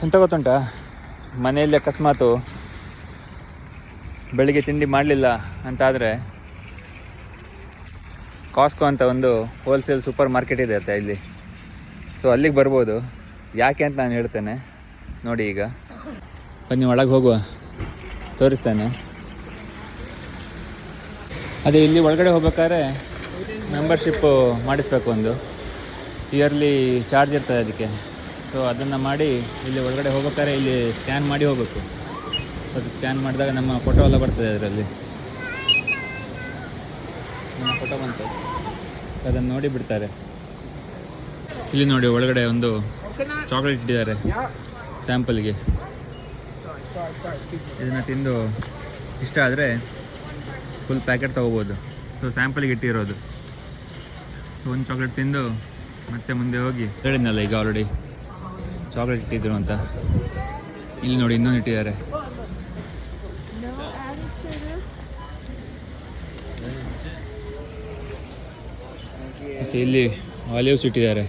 ಎಂತ ಗೊತ್ತುಂಟಾ, ಮನೆಯಲ್ಲಿ ಅಕಸ್ಮಾತು ಬೆಳಿಗ್ಗೆ ತಿಂಡಿ ಮಾಡಲಿಲ್ಲ ಅಂತಾದರೆ ಕಾಸ್ಕೋ ಅಂತ ಒಂದು ಹೋಲ್ಸೇಲ್ ಸೂಪರ್ ಮಾರ್ಕೆಟ್ ಇದೆ ಆಯ್ತಾ ಇಲ್ಲಿ. ಸೊ ಅಲ್ಲಿಗೆ ಬರ್ಬೋದು. ಯಾಕೆ ಅಂತ ನಾನು ಹೇಳ್ತೇನೆ ನೋಡಿ. ಈಗ ಬನ್ನಿ ಒಳಗೆ ಹೋಗುವ, ತೋರಿಸ್ತೇನೆ. ಅದೇ ಇಲ್ಲಿ ಒಳಗಡೆ ಹೋಗ್ಬೇಕಾದ್ರೆ ಮೆಂಬರ್ಶಿಪ್ಪು ಮಾಡಿಸ್ಬೇಕು, ಒಂದು ಇಯರ್ಲಿ ಚಾರ್ಜ್ ಇರ್ತದೆ ಅದಕ್ಕೆ. ಸೊ ಅದನ್ನು ಮಾಡಿ ಇಲ್ಲಿ ಒಳಗಡೆ ಹೋಗ್ಬೇಕಾದ್ರೆ ಇಲ್ಲಿ ಸ್ಕ್ಯಾನ್ ಮಾಡಿ ಹೋಗಬೇಕು. ಅದು ಸ್ಕ್ಯಾನ್ ಮಾಡಿದಾಗ ನಮ್ಮ ಫೋಟೋ ಎಲ್ಲ ಬರ್ತದೆ ಅದರಲ್ಲಿ. ನಮ್ಮ ಫೋಟೋ ಬಂತು, ಅದನ್ನು ನೋಡಿ ಬಿಡ್ತಾರೆ. ಇಲ್ಲಿ ನೋಡಿ ಒಳಗಡೆ ಒಂದು ಚಾಕ್ಲೇಟ್ ಇಟ್ಟಿದ್ದಾರೆ ಸ್ಯಾಂಪಲ್ಗೆ. ಇದನ್ನು ತಿಂದು ಇಷ್ಟ ಆದರೆ ಫುಲ್ ಪ್ಯಾಕೆಟ್ ತೊಗೋಬೋದು. ಸೊ ಸ್ಯಾಂಪಲ್ಗೆ ಇಟ್ಟಿರೋದು. ಒಂದು ಚಾಕ್ಲೇಟ್ ತಿಂದು ಮತ್ತೆ ಮುಂದೆ ಹೋಗಿ ಹೇಳಿದ್ನಲ್ಲ ಈಗ ಆಲ್ರೆಡಿ ಚಾಕ್ಲೇಟ್ ಇಟ್ಟಿದ್ರು ಅಂತ. ಇಲ್ಲಿ ನೋಡಿ ಇನ್ನೊಂದು ಇಟ್ಟಿದ್ದಾರೆ. ಮತ್ತು ಇಲ್ಲಿ ಆಲಿವ್ಸ್ ಇಟ್ಟಿದ್ದಾರೆ.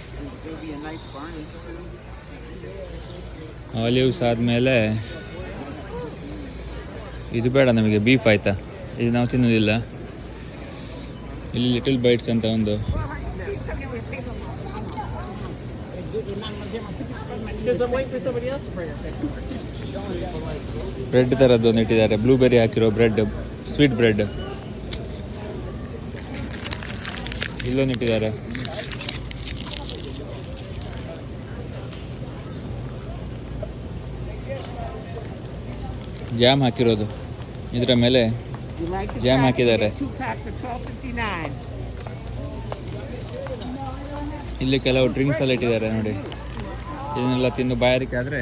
ಆಲಿವ್ಸ್ ಆದಮೇಲೆ ಇದು ಬೇಡ ನಮಗೆ, ಬೀಫ್ ಆಯಿತಾ, ಇದು ನಾವು ತಿನ್ನೋದಿಲ್ಲ. ಇಲ್ಲಿ ಲಿಟಲ್ ಬೈಟ್ಸ್ ಅಂತ ಒಂದು ಬ್ರೆಡ್ ಥರದ್ದು ಒಂದು ಇಟ್ಟಿದ್ದಾರೆ. ಬ್ಲೂಬೆರಿ ಹಾಕಿರೋ ಬ್ರೆಡ್, ಸ್ವೀಟ್ ಬ್ರೆಡ್. ಇಲ್ಲೊಂದು ಇಟ್ಟಿದ್ದಾರೆ. ಜಾಮ್ ಹಾಕಿರೋದು, ಇದರ ಮೇಲೆ ಜಾಮ್ ಹಾಕಿದ್ದಾರೆ. ಇಲ್ಲಿ ಕೆಲವು ಡ್ರಿಂಕ್ಸ್ ಎಲ್ಲ ಇಟ್ಟಿದ್ದಾರೆ ನೋಡಿ. ಇದನ್ನೆಲ್ಲ ತಿಂದು ಬಾಯಾರಿಕೆ ಆದರೆ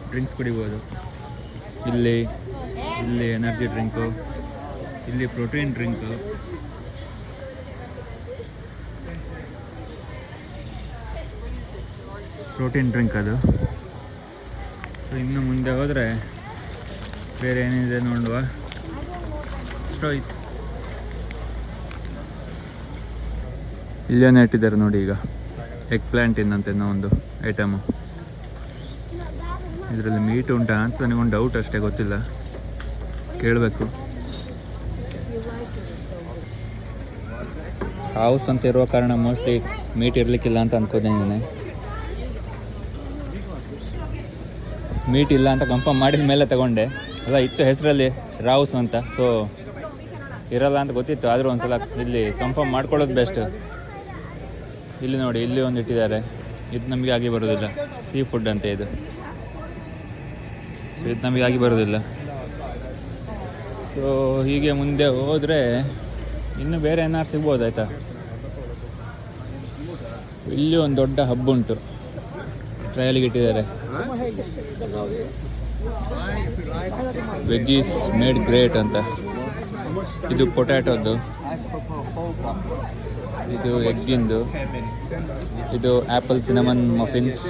ಡ್ರಿಂಕ್ಸ್ ಕುಡಿಬೋದು. ಇಲ್ಲಿ ಎನರ್ಜಿ ಡ್ರಿಂಕು, ಇಲ್ಲಿ ಪ್ರೋಟೀನ್ ಡ್ರಿಂಕು, ಅದು. ಸೊ ಇನ್ನು ಮುಂದೆ ಹೋದರೆ ಬೇರೆ ಏನಿದೆ ನೋಡುವ. ಇಲ್ಲೇನೇ ಇಟ್ಟಿದ್ದಾರೆ ನೋಡಿ. ಈಗ ಎಗ್ ಪ್ಲ್ಯಾಂಟ್ ಇನ್ನಂತೇನೋ ಒಂದು ಐಟಮು. ಇದರಲ್ಲಿ ಮೀಟ್ ಉಂಟಾ ಅಂತ ನನಗೊಂದು ಡೌಟ್ ಅಷ್ಟೇ, ಗೊತ್ತಿಲ್ಲ, ಕೇಳಬೇಕು. ಹೌಸ್ ಅಂತ ಇರುವ ಕಾರಣ ಮೋಸ್ಟ್ಲಿ ಮೀಟ್ ಇರಲಿಕ್ಕಿಲ್ಲ ಅಂತ ಅಂದ್ಕೊಂಡಿದ್ದೀನಿ. ಮೀಟ್ ಇಲ್ಲ ಅಂತ ಕನ್ಫರ್ಮ್ ಮಾಡಿದ ಮೇಲೆ ತಗೊಂಡೆ. ಅಲ್ಲ, ಇತ್ತು ಹೆಸರಲ್ಲಿ ರಾವ್ಸ್ ಅಂತ. ಸೊ ಇರಲ್ಲ ಅಂತ ಗೊತ್ತಿತ್ತು, ಆದರೂ ಒಂದ್ಸಲ ಇಲ್ಲಿ ಕನ್ಫರ್ಮ್ ಮಾಡ್ಕೊಳ್ಳೋದು ಬೆಸ್ಟ್. ಇಲ್ಲಿ ನೋಡಿ, ಇಲ್ಲಿ ಒಂದು ಇಟ್ಟಿದ್ದಾರೆ. ಇದು ನಮಗೆ ಆಗಿ ಬರೋದಿಲ್ಲ, ಸೀ ಫುಡ್ ಅಂತ ಇದು. ಇದು ನಮಗೆ ಆಗಿ ಬರೋದಿಲ್ಲ. ಸೊ ಹೀಗೆ ಮುಂದೆ ಹೋದರೆ ಇನ್ನು ಬೇರೆ ಏನಾದ್ರು ಸಿಗ್ಬೋದು ಆಯಿತಾ. ಇಲ್ಲಿ ಒಂದು ದೊಡ್ಡ ಹಬ್ ಉಂಟು, ಟ್ರಯಲ್ಗೆ ಇಟ್ಟಿದ್ದಾರೆ. ವೆಜ್ಜೀಸ್ ಮೇಡ್ ಗ್ರೇಟ್ ಅಂತ. ಇದು ಪೊಟ್ಯಾಟೋದು, ಇದು ಎಗ್ಗಿಂದು, ಇದು apple cinnamon muffins,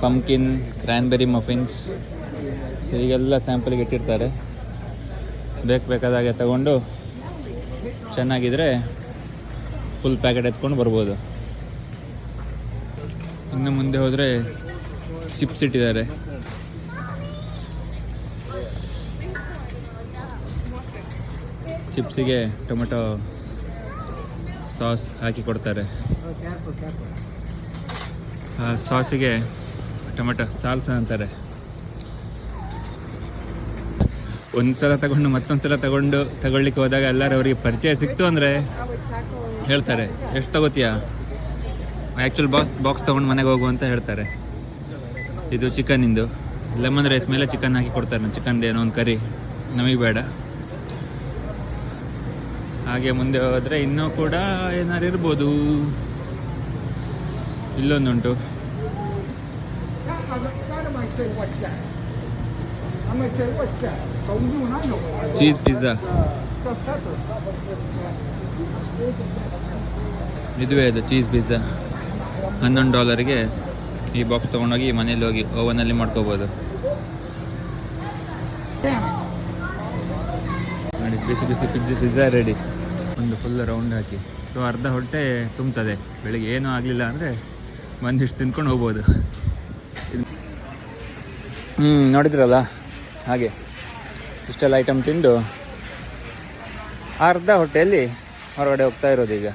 pumpkin cranberry muffins. So ಹೀಗೆಲ್ಲ ಸ್ಯಾಂಪಲ್ಗೆ ಇಟ್ಟಿರ್ತಾರೆ. ಬೇಕಾದಾಗೆ ತಗೊಂಡು ಚೆನ್ನಾಗಿದ್ರೆ ಫುಲ್ ಪ್ಯಾಕೆಟ್ ಎತ್ಕೊಂಡು ಬರ್ಬೋದು. ಇನ್ನು ಮುಂದೆ ಹೋದರೆ ಚಿಪ್ಸ್ ಇಟ್ಟಿದ್ದಾರೆ. ಚಿಪ್ಸಿಗೆ ಟೊಮೆಟೊ ಸಾಸ್ ಹಾಕಿ ಕೊಡ್ತಾರೆ. ಆ ಸಾಸಿಗೆ ಟೊಮೆಟೊ ಸಾಲ್ಸ ಅಂತಾರೆ. ಒಂದು ಸಲ ತಗೊಂಡು ಮತ್ತೊಂದು ಸಲ ತಗೊಳ್ಳಿಕ್ಕೆ ಹೋದಾಗ ಎಲ್ಲರೂ ಅವರಿಗೆ ಪರಿಚಯ ಸಿಕ್ತು ಅಂದರೆ ಹೇಳ್ತಾರೆ, ಎಷ್ಟು ತಗೋತೀಯಾ, ಆ್ಯಕ್ಚುಲ್ ಬಾಕ್ಸ್ ತೊಗೊಂಡು ಮನೆಗೆ ಹೋಗು ಅಂತ ಹೇಳ್ತಾರೆ. ಇದು ಚಿಕನಿಂದು ಲೆಮನ್ ರೈಸ್ ಮೇಲೆ ಚಿಕನ್ ಹಾಕಿ ಕೊಡ್ತಾರೆ. ಚಿಕನ್ದು ಏನೋ ಒಂದು ಕರಿ, ನಮಗೆ ಬೇಡ. ಹಾಗೆ ಮುಂದೆ ಹೋದರೆ ಇನ್ನೂ ಕೂಡ ಏನಾರು ಇರ್ಬೋದು. ಇಲ್ಲೊಂದುಂಟು, ಚೀಸ್ ಪಿಜ್ಜಾ. ಇದುವೇ ಅದು ಚೀಸ್ ಪಿಜ್ಜಾ. $11 ಈ ಬಾಕ್ಸ್ ತೊಗೊಂಡೋಗಿ ಮನೇಲಿ ಹೋಗಿ ಓವನಲ್ಲಿ ಮಾಡ್ಕೋಬೋದು. ನೋಡಿ, ಬಿಸಿ ಬಿಸಿ ಪಿಜ್ಜಾ ರೆಡಿ. ಒಂದು ಫುಲ್ ರೌಂಡ್ ಹಾಕಿ. ಸೊ ಅರ್ಧ ಹೊಟ್ಟೆ ತುಂಬುತ್ತದೆ. ಬೆಳಿಗ್ಗೆ ಏನೂ ಆಗಲಿಲ್ಲ ಅಂದರೆ ಒಂದಿಷ್ಟು ತಿಂದ್ಕೊಂಡು ಹೋಗ್ಬೋದು. ನೋಡಿದ್ರಲ್ಲ ಹಾಗೆ ಇಷ್ಟೆಲ್ಲ ಐಟಮ್ ತಿಂದು ಅರ್ಧ ಹೊಟ್ಟೆಯಲ್ಲಿ ಹೊರಗಡೆ ಹೋಗ್ತಾ ಇರೋದು ಈಗ.